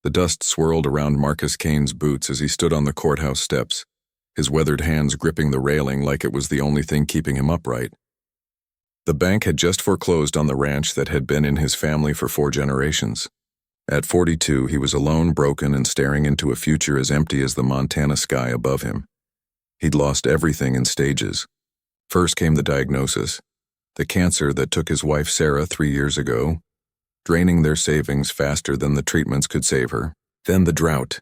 The dust swirled around Marcus Kane's boots as he stood on the courthouse steps, his weathered hands gripping the railing like it was the only thing keeping him upright. The bank had just foreclosed on the ranch that had been in his family for 4 generations. At 42, he was alone, broken, and staring into a future as empty as the Montana sky above him. He'd lost everything in stages. First came the diagnosis, the cancer that took his wife Sarah 3 years ago, draining their savings faster than the treatments could save her. Then the drought,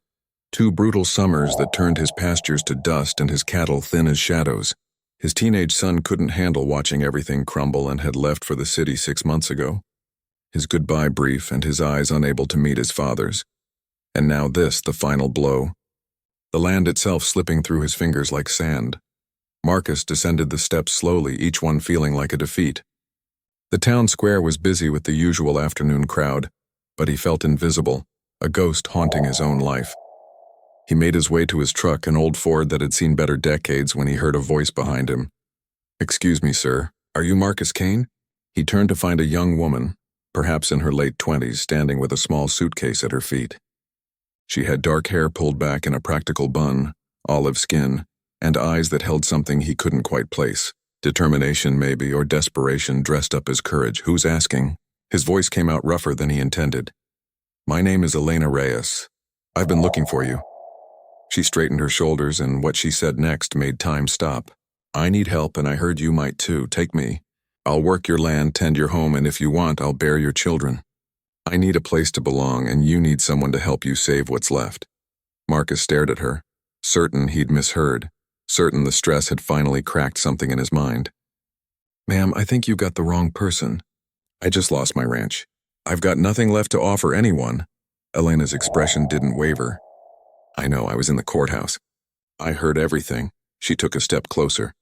2 brutal summers that turned his pastures to dust and his cattle thin as shadows. His teenage son couldn't handle watching everything crumble and had left for the city 6 months ago. His goodbye brief and his eyes unable to meet his father's. And now this, the final blow. The land itself slipping through his fingers like sand. Marcus descended the steps slowly, each one feeling like a defeat. The town square was busy with the usual afternoon crowd, but he felt invisible, a ghost haunting his own life. He made his way to his truck, an old Ford that had seen better decades, when he heard a voice behind him. "Excuse me, sir, are you Marcus Kane?" He turned to find a young woman, perhaps in her late 20s, standing with a small suitcase at her feet. She had dark hair pulled back in a practical bun, olive skin, and eyes that held something he couldn't quite place. Determination, maybe, or desperation dressed up as courage. "Who's asking?" His voice came out rougher than he intended. "My name is Elena Reyes. I've been looking for you." She straightened her shoulders, and what she said next made time stop. "I need help, and I heard you might too. Take me. I'll work your land, tend your home, and if you want, I'll bear your children. I need a place to belong, and you need someone to help you save what's left." Marcus stared at her, certain he'd misheard, certain the stress had finally cracked something in his mind. "Ma'am, I think you got the wrong person. I just lost my ranch. I've got nothing left to offer anyone." Elena's expression didn't waver. "I know, I was in the courthouse. I heard everything." She took a step closer.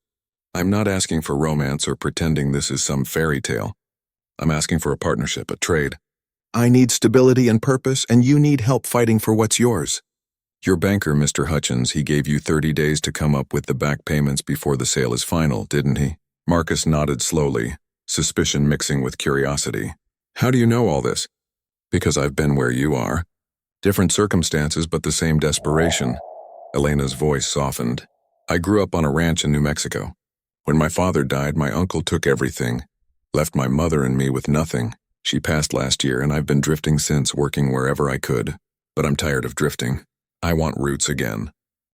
"I'm not asking for romance or pretending this is some fairy tale. I'm asking for a partnership, a trade. I need stability and purpose, and you need help fighting for what's yours. Your banker, Mr. Hutchins, he gave you 30 days to come up with the back payments before the sale is final, didn't he?" Marcus nodded slowly, suspicion mixing with curiosity. "How do you know all this?" "Because I've been where you are. Different circumstances, but the same desperation." Elena's voice softened. "I grew up on a ranch in New Mexico. When my father died, my uncle took everything, left my mother and me with nothing. She passed last year, and I've been drifting since, working wherever I could. But I'm tired of drifting. I want roots again.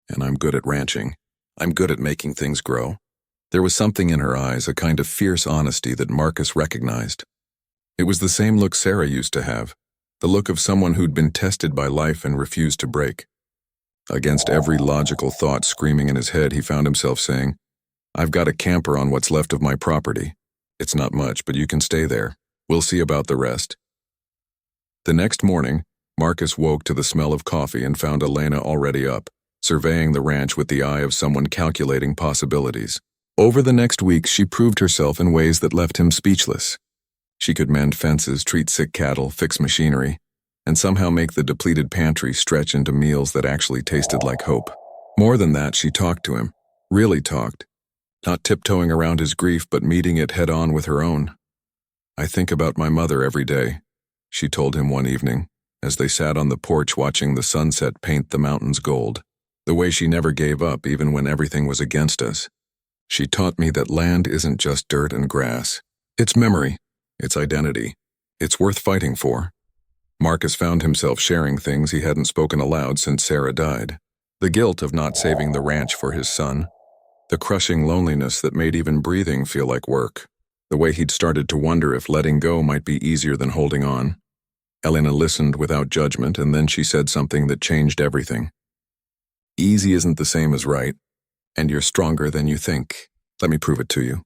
And I'm good at ranching. I'm good at making things grow." There was something in her eyes, a kind of fierce honesty that Marcus recognized. It was the same look Sarah used to have, the look of someone who'd been tested by life and refused to break. Against every logical thought screaming in his head, he found himself saying, "I've got a camper on what's left of my property. It's not much, but you can stay there. We'll see about the rest." The next morning, Marcus woke to the smell of coffee and found Elena already up, surveying the ranch with the eye of someone calculating possibilities. Over the next weeks, she proved herself in ways that left him speechless. She could mend fences, treat sick cattle, fix machinery, and somehow make the depleted pantry stretch into meals that actually tasted like hope. More than that, she talked to him, really talked, not tiptoeing around his grief but meeting it head-on with her own. "I think about my mother every day," she told him one evening, as they sat on the porch watching the sunset paint the mountains gold. "The way she never gave up even when everything was against us. She taught me that land isn't just dirt and grass. It's memory. It's identity. It's worth fighting for." Marcus found himself sharing things he hadn't spoken aloud since Sarah died. The guilt of not saving the ranch for his son. The crushing loneliness that made even breathing feel like work. The way he'd started to wonder if letting go might be easier than holding on. Elena listened without judgment, and then she said something that changed everything. "Easy isn't the same as right, and you're stronger than you think. Let me prove it to you."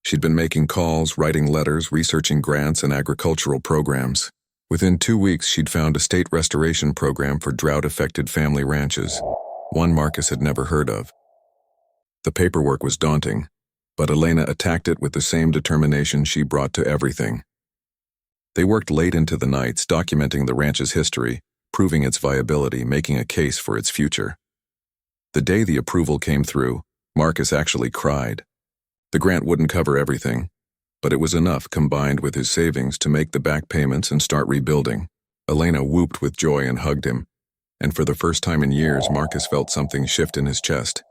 She'd been making calls, writing letters, researching grants and agricultural programs. Within 2 weeks, she'd found a state restoration program for drought-affected family ranches, one Marcus had never heard of. The paperwork was daunting, but Elena attacked it with the same determination she brought to everything. They worked late into the nights, documenting the ranch's history, proving its viability, making a case for its future. The day the approval came through, Marcus actually cried. The grant wouldn't cover everything, but it was enough combined with his savings to make the back payments and start rebuilding. Elena whooped with joy and hugged him, and for the first time in years, Marcus felt something shift in his chest.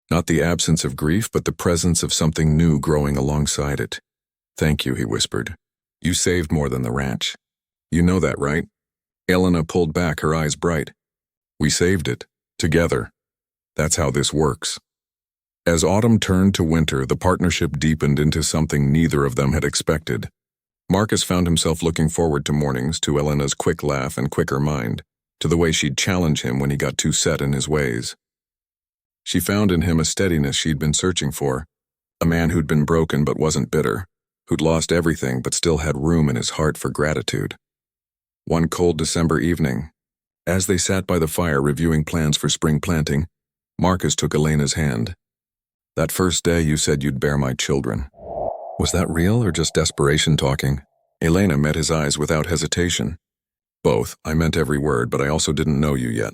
Not the absence of grief, but the presence of something new growing alongside it. "Thank you," he whispered. "You saved more than the ranch. You know that, right?" Elena pulled back, her eyes bright. "We saved it. Together. That's how this works." As autumn turned to winter, the partnership deepened into something neither of them had expected. Marcus found himself looking forward to mornings, to Elena's quick laugh and quicker mind, to the way she'd challenge him when he got too set in his ways. She found in him a steadiness she'd been searching for, a man who'd been broken but wasn't bitter, who'd lost everything but still had room in his heart for gratitude. One cold December evening, as they sat by the fire reviewing plans for spring planting, Marcus took Elena's hand. "That first day you said you'd bear my children. Was that real or just desperation talking?" Elena met his eyes without hesitation. "Both. I meant every word, but I also didn't know you yet.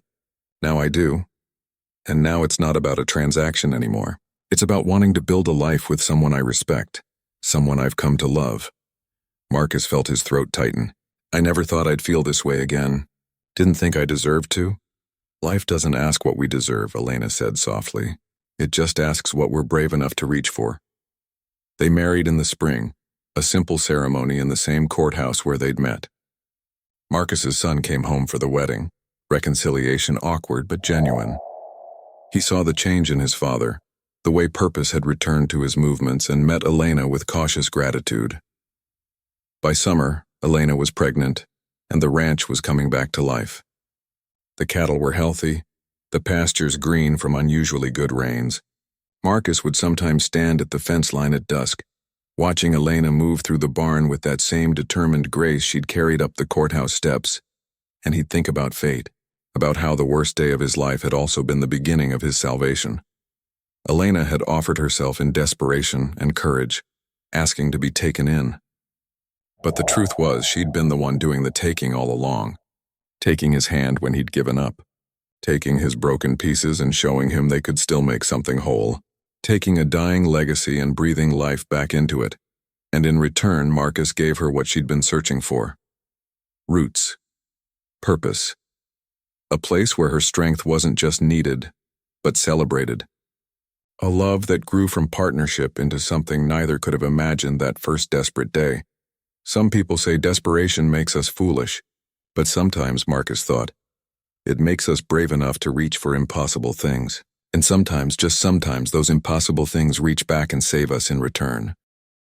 Now I do. And now it's not about a transaction anymore. It's about wanting to build a life with someone I respect, someone I've come to love." Marcus felt his throat tighten. "I never thought I'd feel this way again. Didn't think I deserved to." "Life doesn't ask what we deserve," Elena said softly. "It just asks what we're brave enough to reach for." They married in the spring, a simple ceremony in the same courthouse where they'd met. Marcus's son came home for the wedding, reconciliation awkward but genuine. He saw the change in his father, the way purpose had returned to his movements, and met Elena with cautious gratitude. By summer, Elena was pregnant, and the ranch was coming back to life. The cattle were healthy, the pastures green from unusually good rains. Marcus would sometimes stand at the fence line at dusk, watching Elena move through the barn with that same determined grace she'd carried up the courthouse steps, and he'd think about fate, about how the worst day of his life had also been the beginning of his salvation. Elena had offered herself in desperation and courage, asking to be taken in. But the truth was, she'd been the one doing the taking all along, taking his hand when he'd given up, taking his broken pieces and showing him they could still make something whole, taking a dying legacy and breathing life back into it. And in return, Marcus gave her what she'd been searching for. Roots. Purpose. A place where her strength wasn't just needed, but celebrated. A love that grew from partnership into something neither could have imagined that first desperate day. Some people say desperation makes us foolish, but sometimes, Marcus thought, it makes us brave enough to reach for impossible things. And sometimes, just sometimes, those impossible things reach back and save us in return.